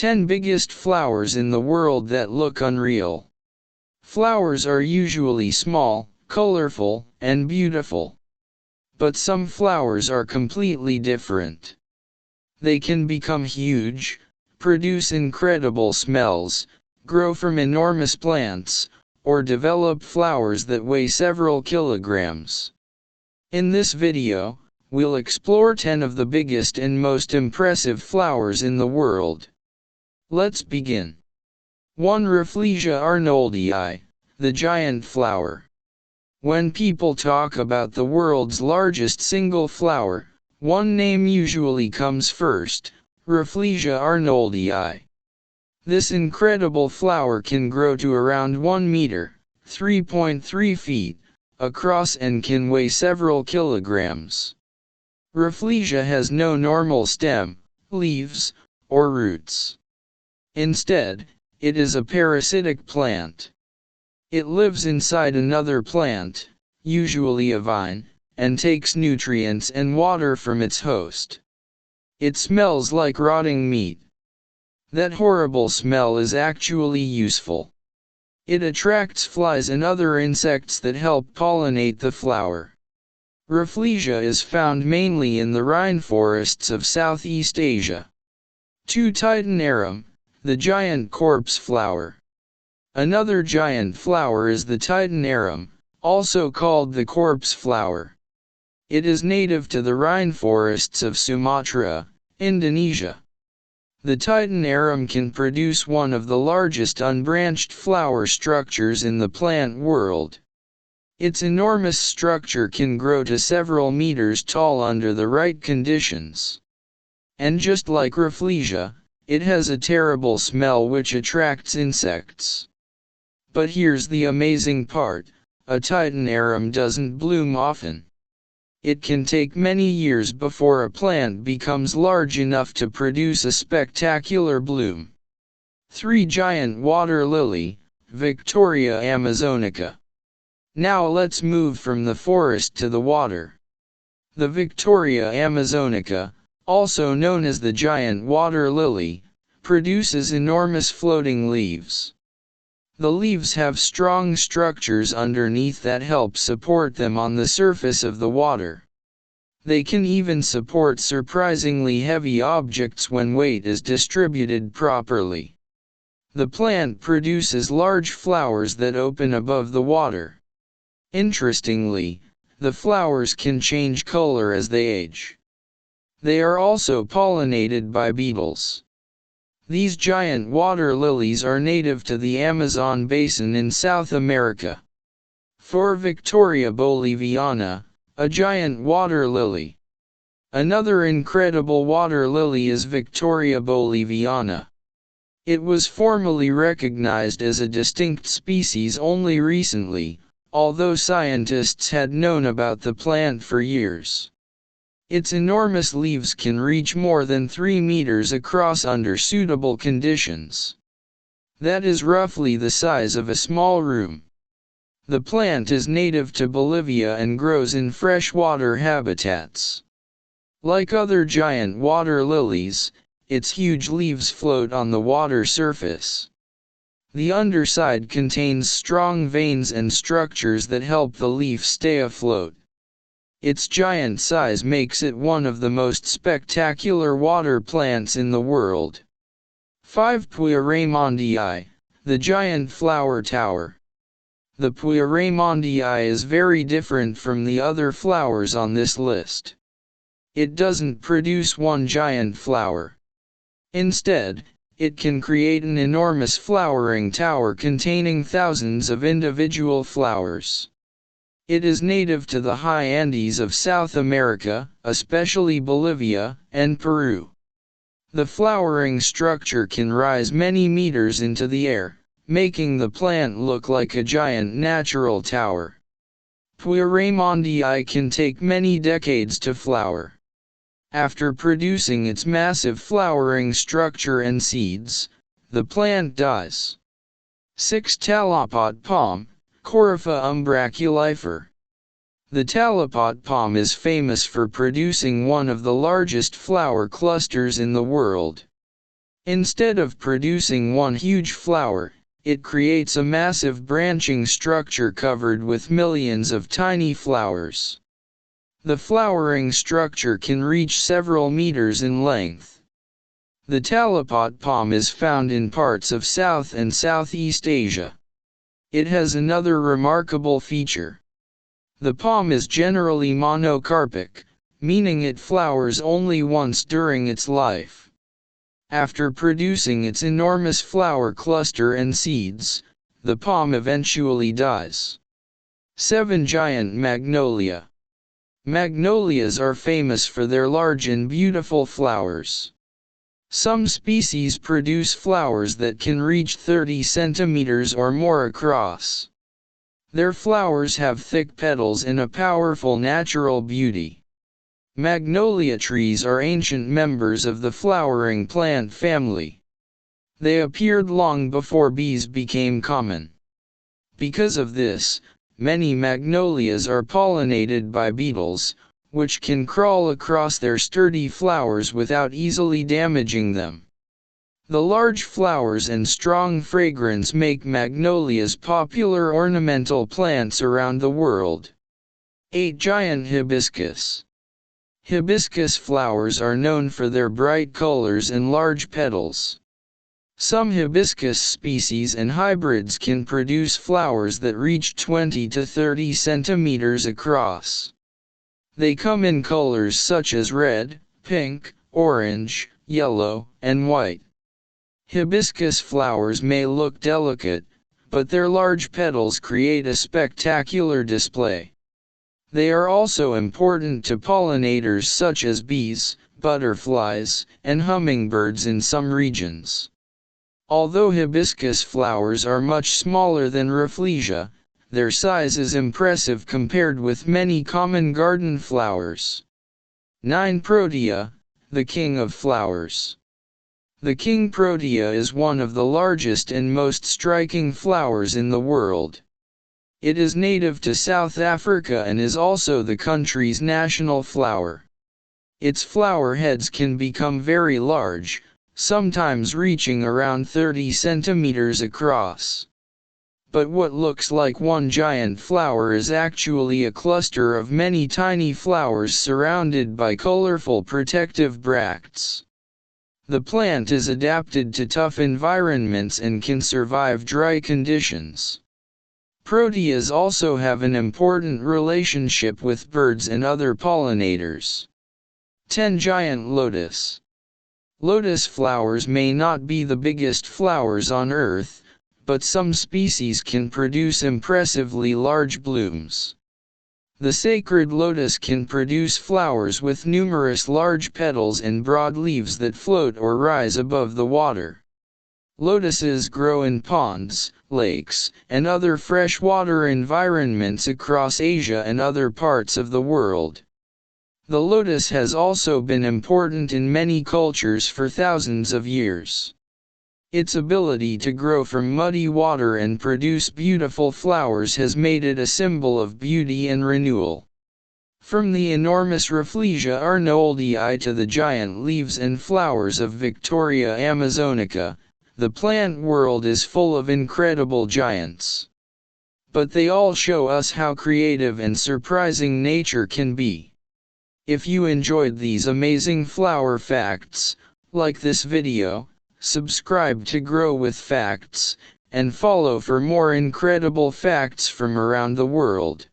10 biggest flowers in the world that look unreal. Flowers are usually small, colorful, and beautiful. But some flowers are completely different. They can become huge, produce incredible smells, grow from enormous plants, or develop flowers that weigh several kilograms. In this video, we'll explore 10 of the biggest and most impressive flowers in the world. Let's begin. 1. Rafflesia arnoldii, the giant flower. When people talk about the world's largest single flower, one name usually comes first: Rafflesia arnoldii. This incredible flower can grow to around 1 meter, 3.3 feet, across and can weigh several kilograms. Rafflesia has no normal stem, leaves, or roots. Instead, it is a parasitic plant. It lives inside another plant, usually a vine, and takes nutrients and water from its host. It smells like rotting meat. That horrible smell is actually useful. It attracts flies and other insects that help pollinate the flower. Rafflesia is found mainly in the rainforests of Southeast Asia. 2. Titanarum, the giant corpse flower. Another giant flower is the Titanarum, also called the corpse flower. It is native to the rainforests of Sumatra, Indonesia. The Titanarum can produce one of the largest unbranched flower structures in the plant world. Its enormous structure can grow to several meters tall under the right conditions. And just like Rafflesia, it has a terrible smell which attracts insects. But here's the amazing part: a Titanarum doesn't bloom often. It can take many years before a plant becomes large enough to produce a spectacular bloom. 3. Giant water lily, Victoria amazonica. Now let's move from the forest to the water. The Victoria amazonica, also known as the giant water lily, produces enormous floating leaves. The leaves have strong structures underneath that help support them on the surface of the water. They can even support surprisingly heavy objects when weight is distributed properly. The plant produces large flowers that open above the water. Interestingly, the flowers can change color as they age. They are also pollinated by beetles. These giant water lilies are native to the Amazon basin in South America. 4. Victoria boliviana, a giant water lily. Another incredible water lily is Victoria boliviana. It was formally recognized as a distinct species only recently, although scientists had known about the plant for years. Its enormous leaves can reach more than 3 meters across under suitable conditions. That is roughly the size of a small room. The plant is native to Bolivia and grows in freshwater habitats. Like other giant water lilies, its huge leaves float on the water surface. The underside contains strong veins and structures that help the leaf stay afloat. Its giant size makes it one of the most spectacular water plants in the world. 5. Puya raymondii, the giant flower tower. The Puya raymondii is very different from the other flowers on this list. It doesn't produce one giant flower. Instead, it can create an enormous flowering tower containing thousands of individual flowers. It is native to the high Andes of South America, especially Bolivia and Peru. The flowering structure can rise many meters into the air, making the plant look like a giant natural tower. Puya raymondii can take many decades to flower. After producing its massive flowering structure and seeds, the plant dies. 6. Talipot palm, Corypha umbraculifer. The talipot palm is famous for producing one of the largest flower clusters in the world. Instead of producing one huge flower, it creates a massive branching structure covered with millions of tiny flowers. The flowering structure can reach several meters in length. The talipot palm is found in parts of South and Southeast Asia. It has another remarkable feature. The palm is generally monocarpic, meaning it flowers only once during its life. After producing its enormous flower cluster and seeds, the palm eventually dies. 7. Giant magnolia. Magnolias are famous for their large and beautiful flowers. Some species produce flowers that can reach 30 centimeters or more across. Their flowers have thick petals and a powerful natural beauty. Magnolia trees are ancient members of the flowering plant family. They appeared long before bees became common. Because of this, many magnolias are pollinated by beetles, which can crawl across their sturdy flowers without easily damaging them. The large flowers and strong fragrance make magnolias popular ornamental plants around the world. 8. Giant hibiscus. Hibiscus flowers are known for their bright colors and large petals. Some hibiscus species and hybrids can produce flowers that reach 20 to 30 centimeters across. They come in colors such as red, pink, orange, yellow, and white. Hibiscus flowers may look delicate, but their large petals create a spectacular display. They are also important to pollinators such as bees, butterflies, and hummingbirds in some regions. Although hibiscus flowers are much smaller than Rafflesia, their size is impressive compared with many common garden flowers. 9. Protea, the king of flowers. The king protea is one of the largest and most striking flowers in the world. It is native to South Africa and is also the country's national flower. Its flower heads can become very large, sometimes reaching around 30 centimeters across. But what looks like one giant flower is actually a cluster of many tiny flowers surrounded by colorful protective bracts. The plant is adapted to tough environments and can survive dry conditions. Proteas also have an important relationship with birds and other pollinators. 10. Giant lotus. Lotus flowers may not be the biggest flowers on Earth, but some species can produce impressively large blooms. The sacred lotus can produce flowers with numerous large petals and broad leaves that float or rise above the water. Lotuses grow in ponds, lakes, and other freshwater environments across Asia and other parts of the world. The lotus has also been important in many cultures for thousands of years. Its ability to grow from muddy water and produce beautiful flowers has made it a symbol of beauty and renewal. From the enormous Rafflesia arnoldii to the giant leaves and flowers of Victoria amazonica, the plant world is full of incredible giants. But they all show us how creative and surprising nature can be. If you enjoyed these amazing flower facts, like this video, subscribe to Grow with Facts, and follow for more incredible facts from around the world.